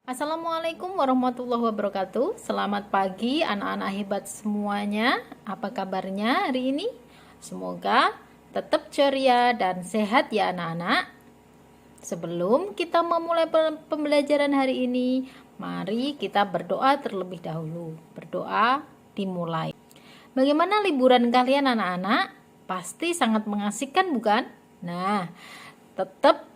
Assalamualaikum warahmatullahi wabarakatuh. Selamat pagi anak-anak hebat semuanya. Apa kabarnya hari ini? Semoga tetap ceria dan sehat ya anak-anak. Sebelum kita memulai pembelajaran hari ini, mari kita berdoa terlebih dahulu. Berdoa dimulai. Bagaimana liburan kalian anak-anak? Pasti sangat mengasihkan bukan? Nah, tetap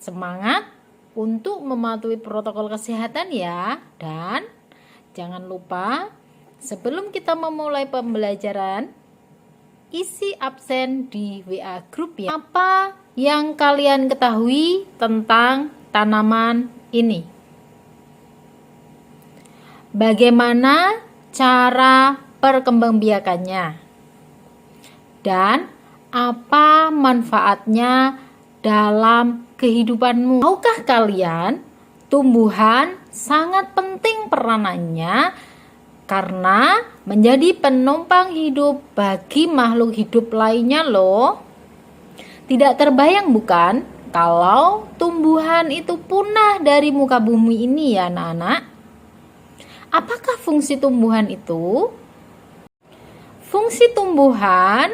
semangat untuk mematuhi protokol kesehatan ya. Dan jangan lupa sebelum kita memulai pembelajaran, isi absen di WA grup ya. Apa yang kalian ketahui tentang tanaman ini? Bagaimana cara perkembangbiakannya? Dan apa manfaatnya dalam kehidupanmu? Maukah kalian tumbuhan sangat penting peranannya karena menjadi penopang hidup bagi makhluk hidup lainnya loh. Tidak terbayang bukan kalau tumbuhan itu punah dari muka bumi ini ya anak-anak? Apakah fungsi tumbuhan itu? Fungsi tumbuhan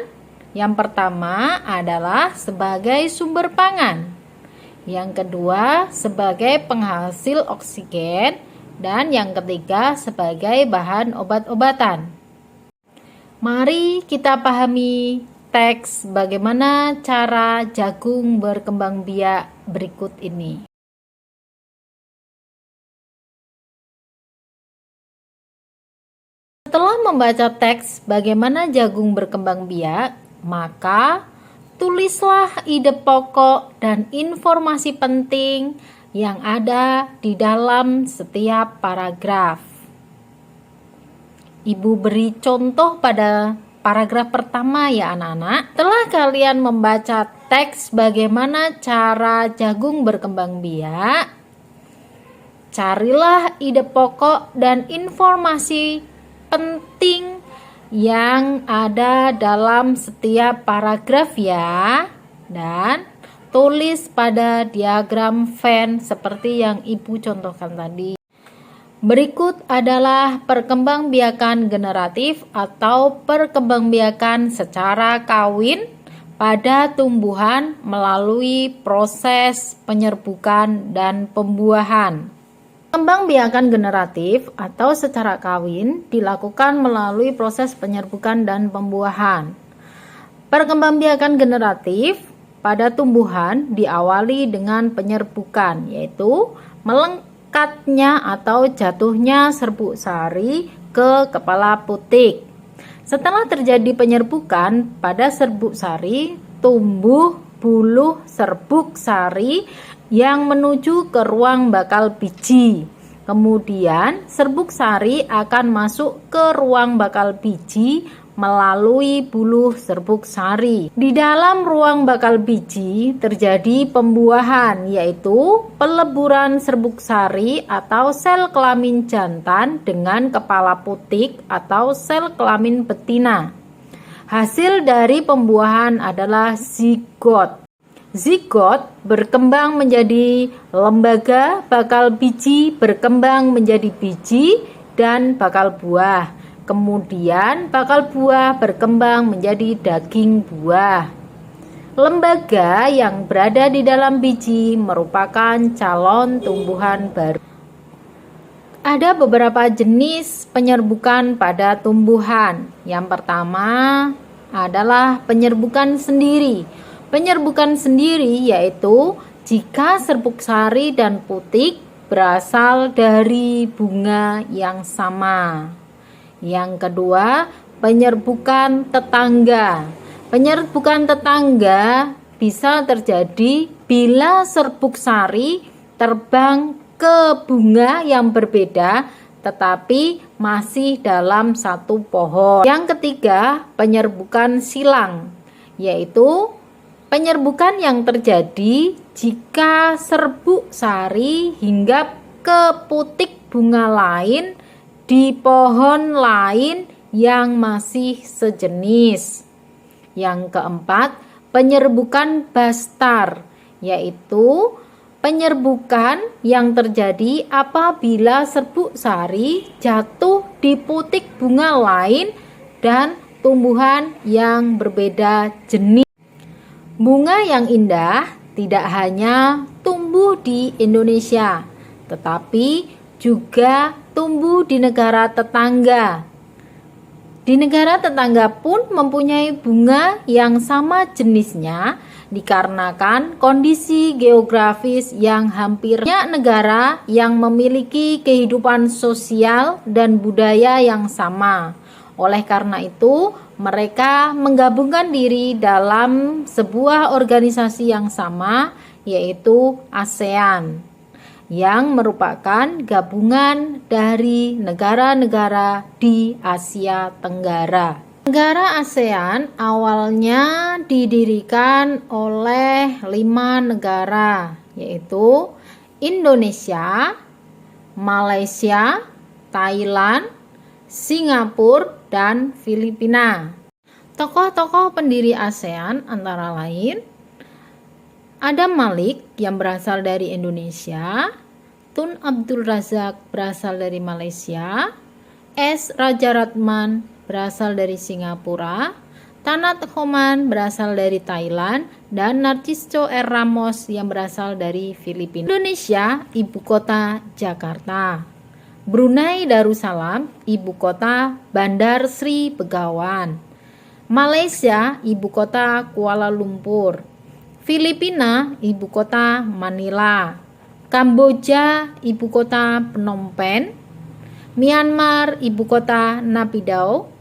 yang pertama adalah sebagai sumber pangan. Yang kedua sebagai penghasil oksigen. Dan yang ketiga sebagai bahan obat-obatan. Mari kita pahami teks bagaimana cara jagung berkembang biak berikut ini. Setelah membaca teks bagaimana jagung berkembang biak, maka tulislah ide pokok dan informasi penting yang ada di dalam setiap paragraf. Ibu beri contoh pada paragraf pertama ya anak-anak. Setelah kalian membaca teks bagaimana cara jagung berkembang biak, carilah ide pokok dan informasi penting yang ada dalam setiap paragraf ya, dan tulis pada diagram Venn seperti yang ibu contohkan tadi. Berikut adalah perkembangbiakan generatif atau perkembangbiakan secara kawin pada tumbuhan melalui proses penyerbukan dan pembuahan. Perkembangbiakan generatif atau secara kawin dilakukan melalui proses penyerbukan dan pembuahan. Perkembangbiakan generatif pada tumbuhan diawali dengan penyerbukan, yaitu melengkatnya atau jatuhnya serbuk sari ke kepala putik. Setelah terjadi penyerbukan pada serbuk sari, tumbuh buluh serbuk sari yang menuju ke ruang bakal biji. Kemudian serbuk sari akan masuk ke ruang bakal biji melalui buluh serbuk sari. Di dalam ruang bakal biji terjadi pembuahan, yaitu peleburan serbuk sari atau sel kelamin jantan dengan kepala putik atau sel kelamin betina. Hasil dari pembuahan adalah zigot. Zigot berkembang menjadi lembaga, bakal biji berkembang menjadi biji dan bakal buah. Kemudian bakal buah berkembang menjadi daging buah. Lembaga yang berada di dalam biji merupakan calon tumbuhan baru. Ada beberapa jenis penyerbukan pada tumbuhan. Yang pertama adalah penyerbukan sendiri. Penyerbukan sendiri yaitu jika serbuk sari dan putik berasal dari bunga yang sama. Yang kedua, penyerbukan tetangga. Penyerbukan tetangga bisa terjadi bila serbuk sari terbang ke bunga yang berbeda tetapi masih dalam satu pohon. Yang ketiga, penyerbukan silang, yaitu penyerbukan yang terjadi jika serbuk sari hinggap ke putik bunga lain di pohon lain yang masih sejenis. Yang keempat, penyerbukan bastar, yaitu Penyerbukan yang terjadi apabila serbuk sari jatuh di putik bunga lain dan tumbuhan yang berbeda jenis. Bunga yang indah tidak hanya tumbuh di Indonesia, tetapi juga tumbuh di negara tetangga. Di negara tetangga pun mempunyai bunga yang sama jenisnya dikarenakan kondisi geografis yang hampir banyak negara yang memiliki kehidupan sosial dan budaya yang sama. Oleh karena itu, mereka menggabungkan diri dalam sebuah organisasi yang sama, yaitu ASEAN, yang merupakan gabungan dari negara-negara di Asia Tenggara. Negara ASEAN awalnya didirikan oleh 5 negara, yaitu Indonesia, Malaysia, Thailand, Singapura, dan Filipina. Tokoh-tokoh pendiri ASEAN antara lain Adam Malik yang berasal dari Indonesia, Tun Abdul Razak berasal dari Malaysia, S. Rajaratnam berasal dari Singapura, Tanat Homan berasal dari Thailand, dan Narciso R. Ramos yang berasal dari Filipina. Indonesia, ibu kota Jakarta. Brunei Darussalam, ibu kota Bandar Sri Begawan. Malaysia, ibu kota Kuala Lumpur. Filipina, ibu kota Manila. Kamboja, ibu kota Phnom Penh. Myanmar, ibu kota Naypyidaw.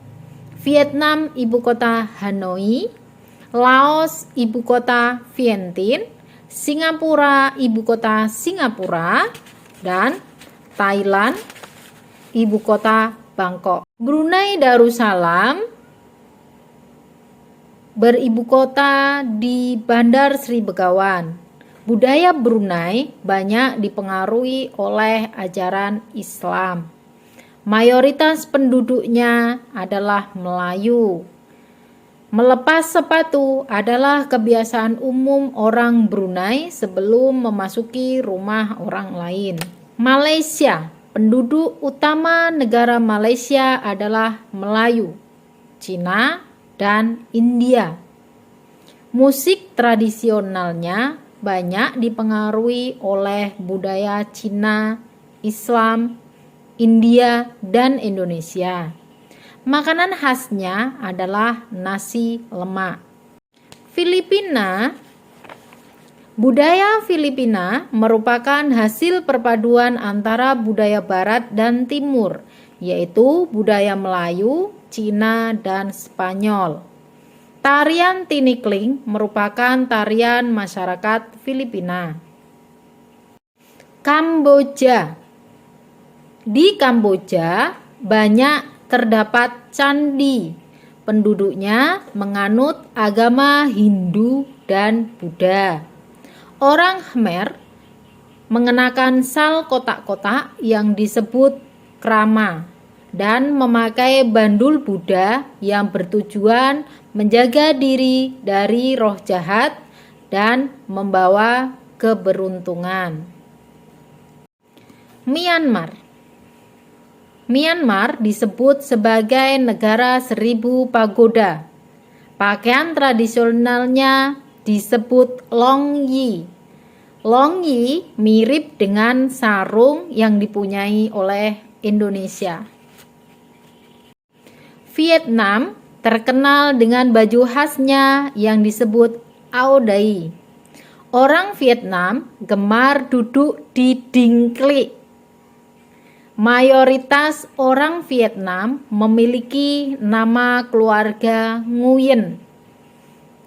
Vietnam, ibu kota Hanoi. Laos, ibu kota Vientiane. Singapura, ibu kota Singapura. Dan Thailand, ibu kota Bangkok. Brunei Darussalam beribu kota di Bandar Sri Begawan. Budaya Brunei banyak dipengaruhi oleh ajaran Islam. Mayoritas penduduknya adalah Melayu. Melepas sepatu adalah kebiasaan umum orang Brunei sebelum memasuki rumah orang lain. Malaysia, penduduk utama negara Malaysia adalah Melayu, Cina, dan India. Musik tradisionalnya banyak dipengaruhi oleh budaya Cina, Islam, India, dan Indonesia. Makanan khasnya adalah nasi lemak. Filipina. Budaya Filipina merupakan hasil perpaduan antara budaya barat dan timur, yaitu budaya Melayu, Cina, dan Spanyol. Tarian tinikling merupakan tarian masyarakat Filipina. Kamboja. Di Kamboja banyak terdapat candi. Penduduknya menganut agama Hindu dan Buddha. Orang Khmer mengenakan sal kotak-kotak yang disebut krama dan memakai bandul Buddha yang bertujuan menjaga diri dari roh jahat dan membawa keberuntungan. Myanmar. Myanmar disebut sebagai negara 1000 pagoda. Pakaian tradisionalnya disebut Long Yi. Long Yi mirip dengan sarung yang dipunyai oleh Indonesia. Vietnam terkenal dengan baju khasnya yang disebut Áo Dày. Orang Vietnam gemar duduk di dingklik. Mayoritas orang Vietnam memiliki nama keluarga Nguyen.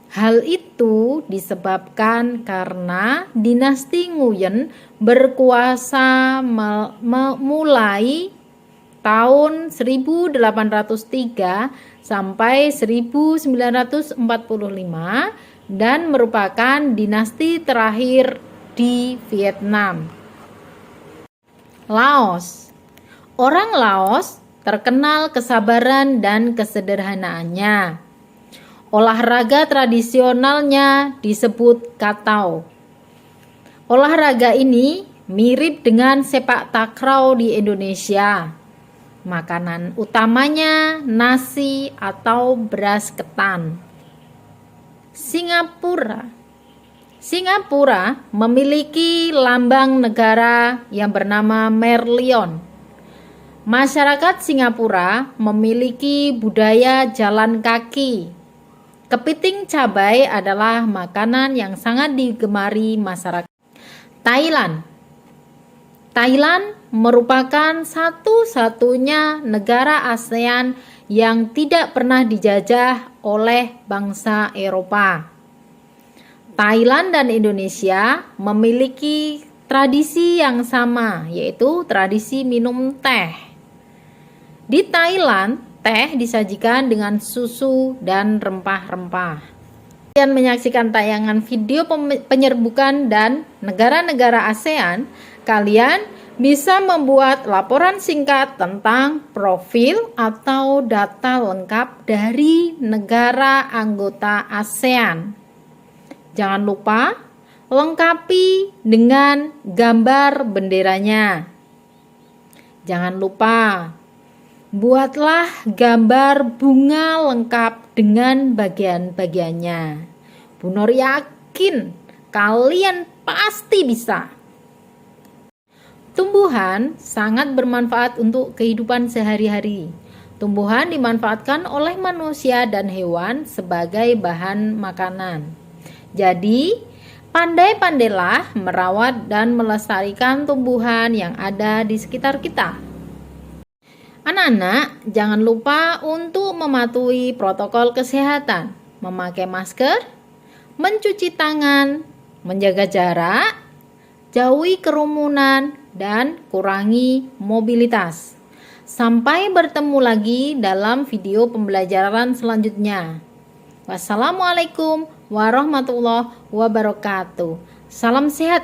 Hal itu disebabkan karena dinasti Nguyen berkuasa mulai tahun 1803 sampai 1945 dan merupakan dinasti terakhir di Vietnam. Laos. Orang Laos terkenal kesabaran dan kesederhanaannya. Olahraga tradisionalnya disebut katau. Olahraga ini mirip dengan sepak takraw di Indonesia. Makanan utamanya nasi atau beras ketan. Singapura memiliki lambang negara yang bernama Merlion. Masyarakat Singapura memiliki budaya jalan kaki. Kepiting cabai adalah makanan yang sangat digemari masyarakat. Thailand merupakan satu-satunya negara ASEAN yang tidak pernah dijajah oleh bangsa Eropa. Thailand dan Indonesia memiliki tradisi yang sama, yaitu tradisi minum teh. Di Thailand, teh disajikan dengan susu dan rempah-rempah. Kalian menyaksikan tayangan video penyerbukan dan negara-negara ASEAN, kalian bisa membuat laporan singkat tentang profil atau data lengkap dari negara anggota ASEAN. Jangan lupa lengkapi dengan gambar benderanya. Jangan lupa buatlah gambar bunga lengkap dengan bagian-bagiannya. Bu Nur yakin kalian pasti bisa. Tumbuhan sangat bermanfaat untuk kehidupan sehari-hari. Tumbuhan dimanfaatkan oleh manusia dan hewan sebagai bahan makanan. Jadi, pandai-pandailah merawat dan melestarikan tumbuhan yang ada di sekitar kita. Anak-anak, jangan lupa untuk mematuhi protokol kesehatan, memakai masker, mencuci tangan, menjaga jarak, jauhi kerumunan, dan kurangi mobilitas. Sampai bertemu lagi dalam video pembelajaran selanjutnya. Wassalamualaikum warahmatullahi wabarakatuh. Salam sehat.